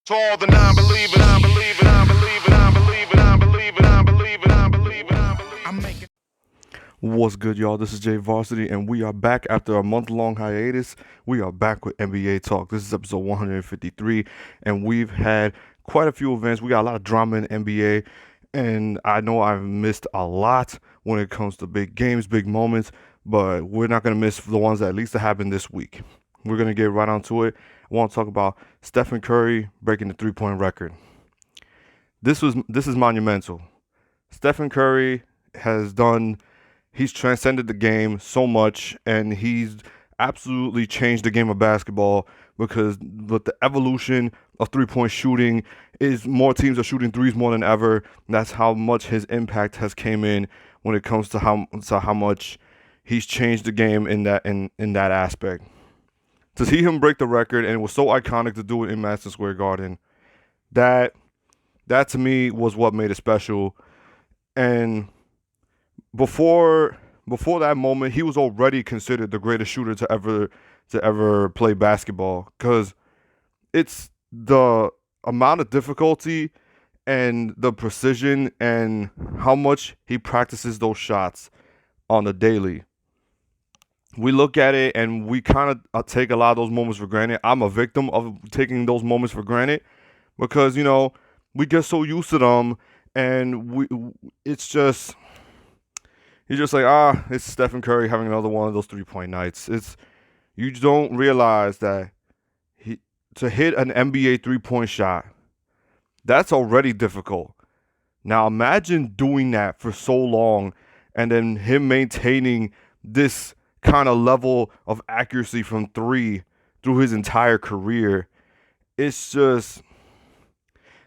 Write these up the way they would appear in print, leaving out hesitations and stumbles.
To all the non-believers, non-believers, non-believers, non-believers, non-believers, non-believers, non-believers, non-believers. I'm making. What's good, y'all? This is Jay Varsity, and we are back after a month-long hiatus. We are back with NBA Talk. This is episode 153, and we've had quite a few events. We got a lot of drama in NBA, and I know I've missed a lot when it comes to big games, big moments, but we're not going to miss the ones that at least happened this week. We're going to get right onto it. I want to talk about Stephen Curry breaking the three-point record. This is monumental. Stephen Curry has done he's transcended the game so much, and he's absolutely changed the game of basketball because with the evolution of three-point shooting is more teams are shooting threes more than ever. That's how much his impact has came in when it comes to how much he's changed the game in that aspect. To see him break the record, and it was so iconic to do it in Madison Square Garden, that that to me was what made it special. And before before that moment, he was already considered the greatest shooter to ever play basketball because it's the amount of difficulty and the precision and how much he practices those shots on the daily. We look at it and we kind of take a lot of those moments for granted. I'm a victim of taking those moments for granted because we get so used to them, and it's just you're just like, it's Stephen Curry having another one of those 3-point nights. It's You don't realize that he to hit an NBA 3-point shot, that's already difficult. Now imagine doing that for so long and then him maintaining this kind of level of accuracy from three through his entire career. It's just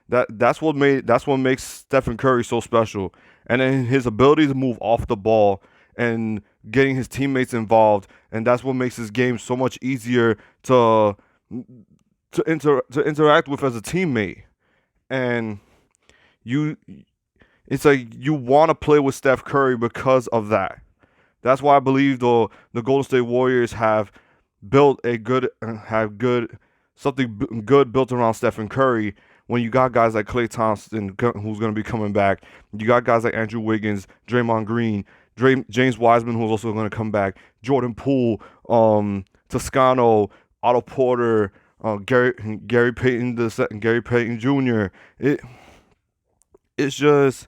that's what makes Stephen Curry so special. And then his ability to move off the ball and getting his teammates involved, and that's what makes his game so much easier to interact with as a teammate. And you it's like you want to play with Steph Curry because of that. That's why I believe the Golden State Warriors built a good have good good built around Stephen Curry. When you got guys like Klay Thompson, who's going to be coming back, you got guys like Andrew Wiggins, Draymond Green, James Wiseman, who's also going to come back, Jordan Poole, Toscano, Otto Porter, Gary Payton Gary Payton Jr. It's just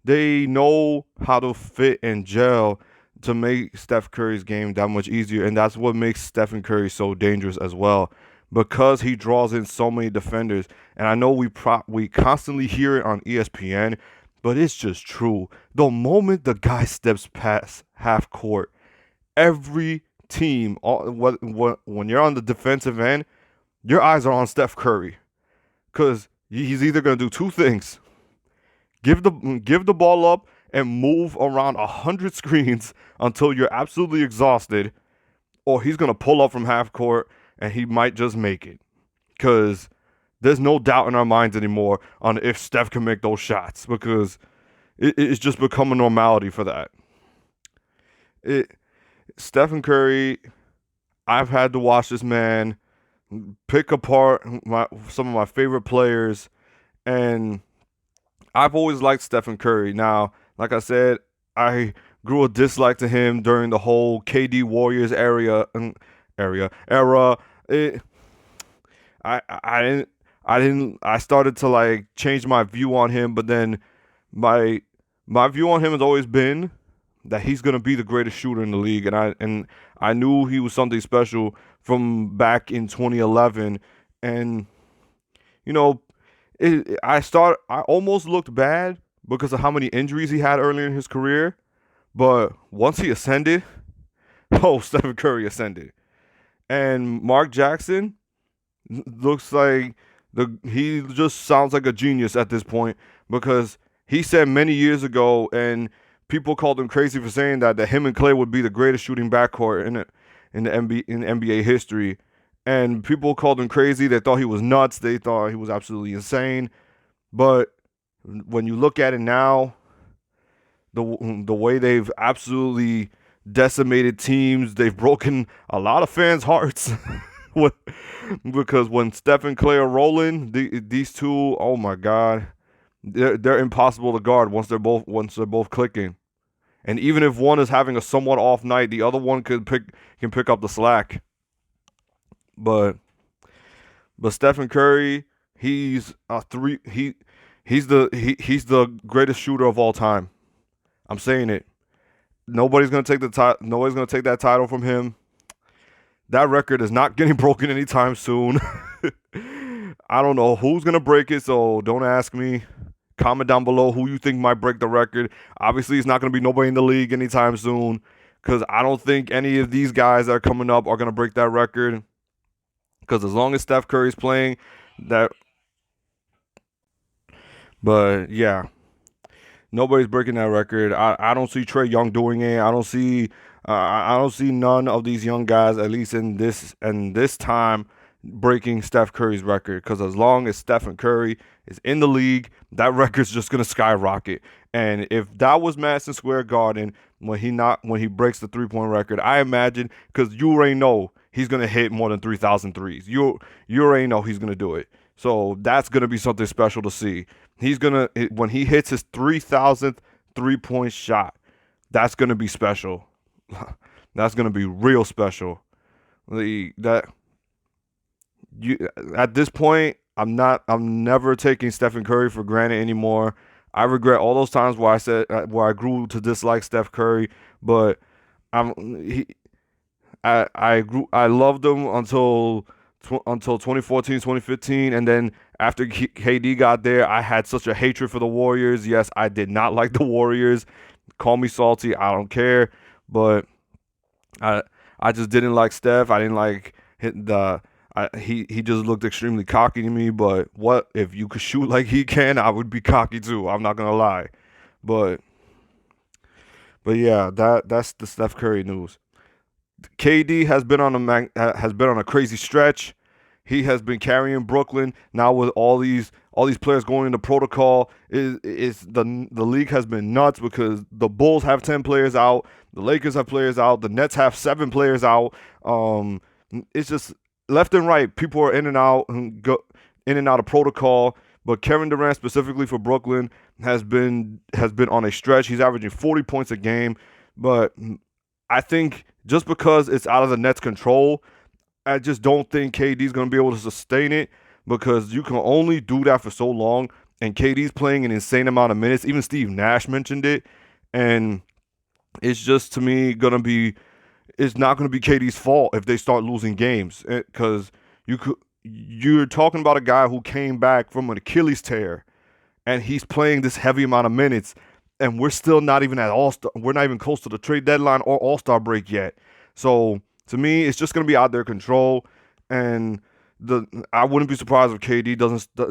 they know how to fit and gel to make Steph Curry's game that much easier, and that's what makes Stephen Curry so dangerous as well, because he draws in so many defenders. And I know we constantly hear it on ESPN, but it's just true. The moment the guy steps past half court, every team, when you're on the defensive end, your eyes are on Steph Curry, because he's either going to do two things: give the ball up and move around 100 screens until you're absolutely exhausted, or he's gonna pull up from half court and he might just make it. Because there's no doubt in our minds anymore on if Steph can make those shots, because it's just become a normality for that. It Stephen Curry, I've had to watch this man pick apart some of my favorite players, and I've always liked Stephen Curry. Now, like I said, I grew a dislike to him during the whole KD Warriors era. It, I started to like change my view on him, but then my my view on him has always been that he's gonna be the greatest shooter in the league, and I knew he was something special from back in 2011, and you know I almost looked bad because of how many injuries he had earlier in his career, but once he ascended, oh, Stephen Curry ascended. And Mark Jackson looks like he just sounds like a genius at this point, because he said many years ago, and people called him crazy for saying that him and Clay would be the greatest shooting backcourt in NBA history. And people called him crazy. They thought he was nuts. They thought he was absolutely insane. But when you look at it now, the way they've absolutely decimated teams, they've broken a lot of fans' hearts. Because when Steph and Clay are rolling, these two, oh my God, they're impossible to guard once they're both clicking. And even if one is having a somewhat off night, the other one can pick up the slack. But Stephen Curry, he's a three he's the greatest shooter of all time. I'm saying it. Nobody's gonna take that title from him. That record is not getting broken anytime soon. I don't know who's gonna break it, so don't ask me. Comment down below who you think might break the record. Obviously, it's not gonna be nobody in the league anytime soon, because I don't think any of these guys that are coming up are gonna break that record. Because as long as Steph Curry's playing, that. But yeah, nobody's breaking that record. I don't see Trae Young doing it. I don't see none of these young guys, at least in this time, breaking Steph Curry's record. Because as long as Stephen Curry is in the league, that record's just gonna skyrocket. And if that was Madison Square Garden when he breaks the 3-point record, I imagine, because you already know he's gonna hit more than 3,000 threes. You already know he's gonna do it. So that's gonna be something special to see. When he hits his 3,000th 3-point shot, that's gonna be special. That's gonna be real special. That you At this point, I'm never taking Stephen Curry for granted anymore. I regret all those times where I grew to dislike Steph Curry, but I'm he I loved him until 2014, 2015, and then after KD got there, I had such a hatred for the Warriors. Yes, I did not like the Warriors. Call me salty, I don't care, but I I just didn't like Steph. I didn't like he just looked extremely cocky to me. But what if you could shoot like he can? I would be cocky too. I'm not gonna lie, but yeah, that's the Steph Curry news. KD has been on a crazy stretch. He has been carrying Brooklyn now with all these players going into protocol. The league has been nuts because the Bulls have 10 players out, the Lakers have players out, the Nets have 7 players out. It's just left and right. People are in and out of protocol. But Kevin Durant specifically for Brooklyn has been on a stretch. He's averaging 40 points a game, but I think just because it's out of the Nets' control, I just don't think KD's going to be able to sustain it because you can only do that for so long. And KD's playing an insane amount of minutes. Even Steve Nash mentioned it. And it's just, to me, it's not going to be KD's fault if they start losing games. Because you're talking about a guy who came back from an Achilles tear and he's playing this heavy amount of minutes. And we're still not even at All-Star. We're not even close to the trade deadline or All-Star break yet. So to me, it's just going to be out of their control. And I wouldn't be surprised if KD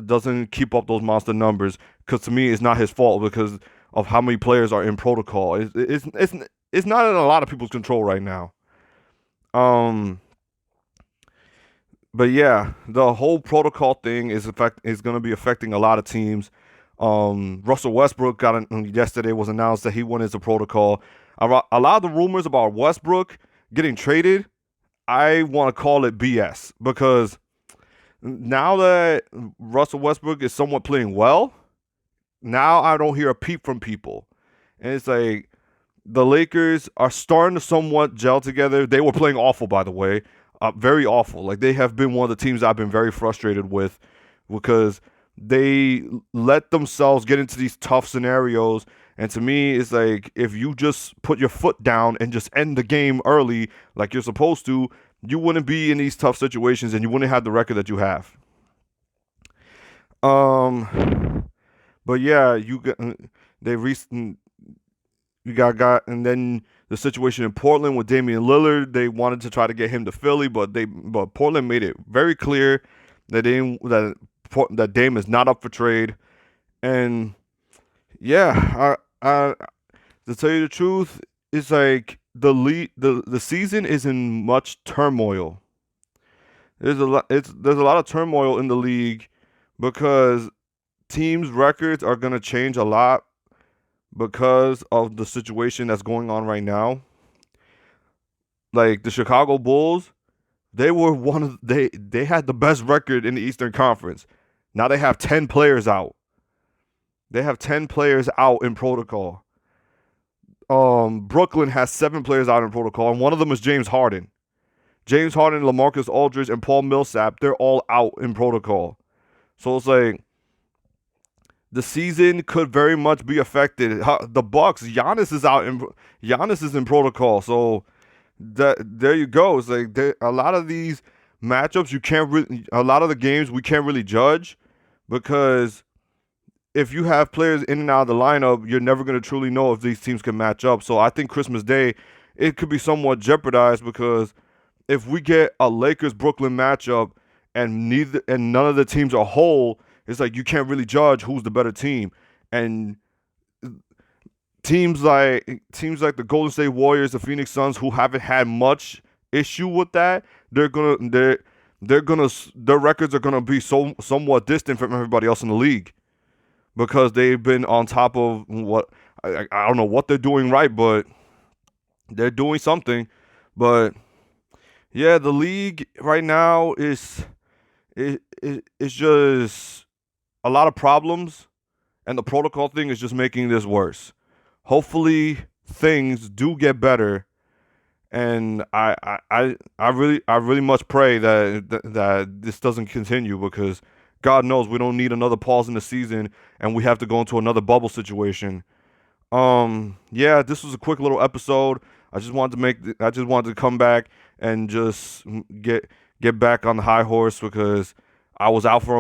doesn't keep up those monster numbers, because to me, it's not his fault because of how many players are in protocol. It's not in a lot of people's control right now. But yeah, the whole protocol thing is going to be affecting a lot of teams. Russell Westbrook yesterday was announced that he went into protocol. A lot of the rumors about Westbrook getting traded, I want to call it BS, because now that Russell Westbrook is somewhat playing well, now I don't hear a peep from people. And it's like the Lakers are starting to somewhat gel together. They were playing awful, by the way, very awful. Like, they have been one of the teams I've been very frustrated with because they let themselves get into these tough scenarios. And to me, it's like, if you just put your foot down and just end the game early like you're supposed to, you wouldn't be in these tough situations and you wouldn't have the record that you have. But yeah, you got and then the situation in Portland with Damian Lillard, they wanted to try to get him to Philly, but Portland made it very clear that that Dame is not up for trade. And yeah, to tell you the truth, it's like the season is in much turmoil. There's a lot of turmoil in the league because teams' records are gonna change a lot because of the situation that's going on right now. Like the Chicago Bulls, They were they had the best record in the Eastern Conference. Now they have 10 players out. They have 10 players out in protocol. Brooklyn has 7 players out in protocol, and one of them is James Harden. James Harden, LaMarcus Aldridge, and Paul Millsap, they're all out in protocol. So it's like the season could very much be affected. The Bucks, Giannis is in protocol. So there you go. It's like a lot of these matchups a lot of the games we can't really judge, because if you have players in and out of the lineup, you're never going to truly know if these teams can match up. So I think Christmas Day, it could be somewhat jeopardized, because if we get a Lakers-Brooklyn matchup and none of the teams are whole, it's like you can't really judge who's the better team. And teams like the Golden State Warriors, the Phoenix Suns, who haven't had much issue with that, their records are gonna be somewhat distant from everybody else in the league, because they've been on top of what I don't know what they're doing right, but they're doing something. But yeah, the league right now is just a lot of problems, and the protocol thing is just making this worse. Hopefully things do get better, and I really much pray that this doesn't continue, because God knows we don't need another pause in the season and we have to go into another bubble situation. Yeah, this was a quick little episode. I just wanted to come back and just get back on the high horse, because I was out for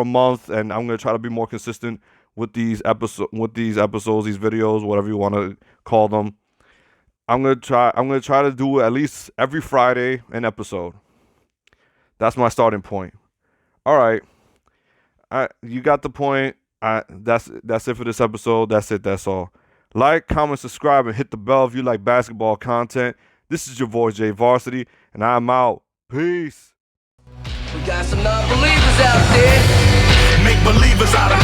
a month, and I'm gonna try to be more consistent with these episodes, these videos, whatever you want to call them. I'm gonna try to do at least every Friday an episode. That's my starting point. All right, you got the point. That's it for this episode. That's it. That's all. Like, comment, subscribe, and hit the bell if you like basketball content. This is your boy Jay Varsity, and I'm out. Peace. We got some non-believers out there. Make believers out of